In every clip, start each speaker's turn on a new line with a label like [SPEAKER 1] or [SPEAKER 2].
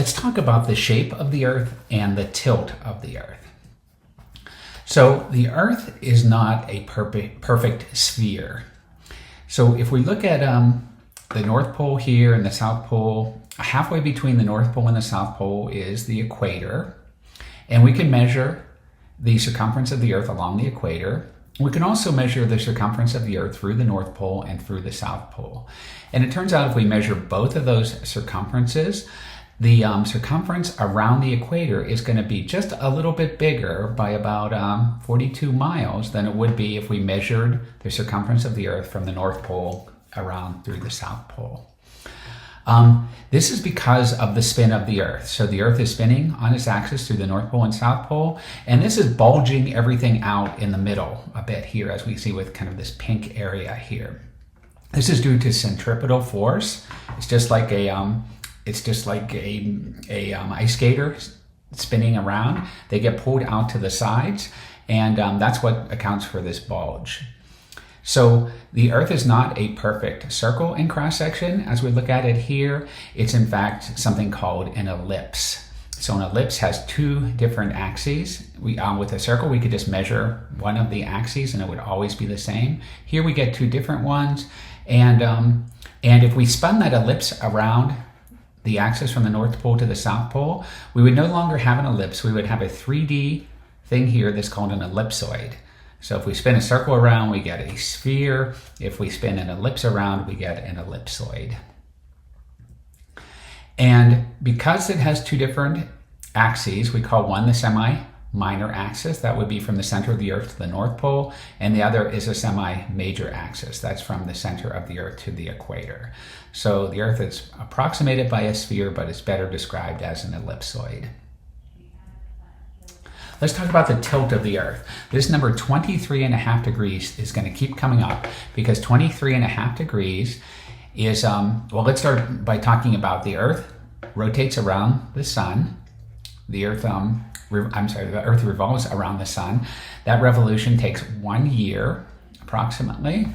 [SPEAKER 1] Let's talk about the shape of the Earth and the tilt of the Earth. So the Earth is not a perfect sphere. So if we look at the North Pole here and the South Pole, halfway between the North Pole and the South Pole is the equator. And we can measure the circumference of the Earth along the equator. We can also measure the circumference of the Earth through the North Pole and through the South Pole. And it turns out if we measure both of those circumferences, the circumference around the equator is going to be just a little bit bigger by about 42 miles than it would be if we measured the circumference of the Earth from the North Pole around through the South Pole. This is because of the spin of the Earth. So the Earth is spinning on its axis through the North Pole and South Pole, and this is bulging everything out in the middle a bit here, as we see with kind of this pink area here. This is due to centripetal force. It's just like a ice skater spinning around. They get pulled out to the sides, and that's what accounts for this bulge. So the Earth is not a perfect circle in cross-section. As we look at it here, it's in fact something called an ellipse. So an ellipse has two different axes. With a circle, we could just measure one of the axes and it would always be the same. Here we get two different ones. And if we spun that ellipse around the axis from the North Pole to the South Pole, we would no longer have an ellipse. We would have a 3D thing here that's called an ellipsoid. So if we spin a circle around, we get a sphere. If we spin an ellipse around, we get an ellipsoid. And because it has two different axes, we call one the semi-minor axis. That would be from the center of the Earth to the North Pole. And the other is a semi-major axis. That's from the center of the Earth to the equator. So the Earth is approximated by a sphere, but it's better described as an ellipsoid. Let's talk about the tilt of the Earth. This number 23.5 degrees is going to keep coming up because 23.5 degrees is, well, let's start by talking about the Earth rotates around the sun. The Earth, the Earth revolves around the sun. That revolution takes 1 year, approximately.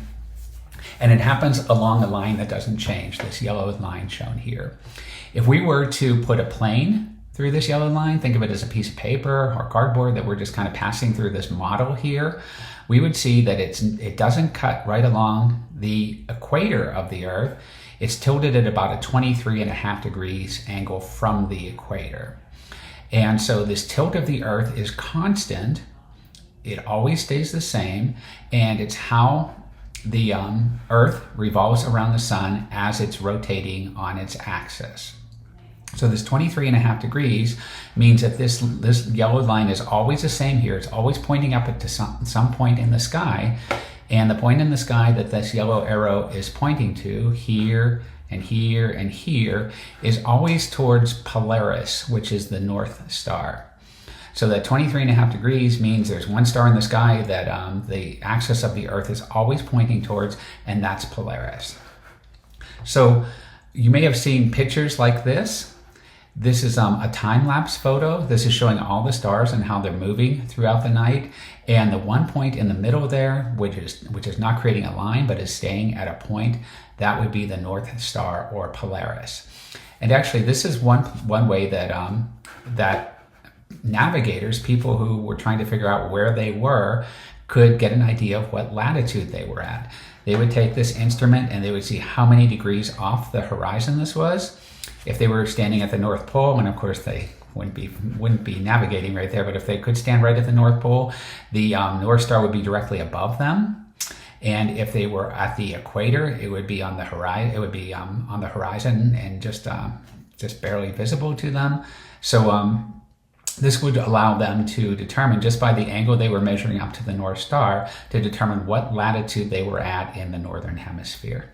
[SPEAKER 1] And it happens along a line that doesn't change, this yellow line shown here. If we were to put a plane through this yellow line, think of it as a piece of paper or cardboard that we're just kind of passing through this model here, we would see that it doesn't cut right along the equator of the Earth. It's tilted at about a 23.5 degrees angle from the equator. And so this tilt of the Earth is constant. It always stays the same, and it's how the Earth revolves around the sun as it's rotating on its axis. So this 23.5 degrees means that this yellow line is always the same here. It's always pointing up to some point in the sky. And the point in the sky that this yellow arrow is pointing to, here and here and here, is always towards Polaris, which is the North Star. So that 23.5 degrees means there's one star in the sky that the axis of the Earth is always pointing towards, and that's Polaris. So you may have seen pictures like this. This is a time-lapse photo. This is showing all the stars and how they're moving throughout the night. And the one point in the middle there, which is not creating a line, but is staying at a point, that would be the North Star or Polaris. And actually, this is one way that navigators, people who were trying to figure out where they were, could get an idea of what latitude they were at. They would take this instrument and they would see how many degrees off the horizon this was. If they were standing at the North Pole, and of course they wouldn't be navigating right there, but if they could stand right at the North Pole, the North Star would be directly above them. And if they were at the equator, it would be on the horizon. It would be on the horizon and just barely visible to them. So this would allow them to determine, just by the angle they were measuring up to the North Star, to determine what latitude they were at in the northern hemisphere.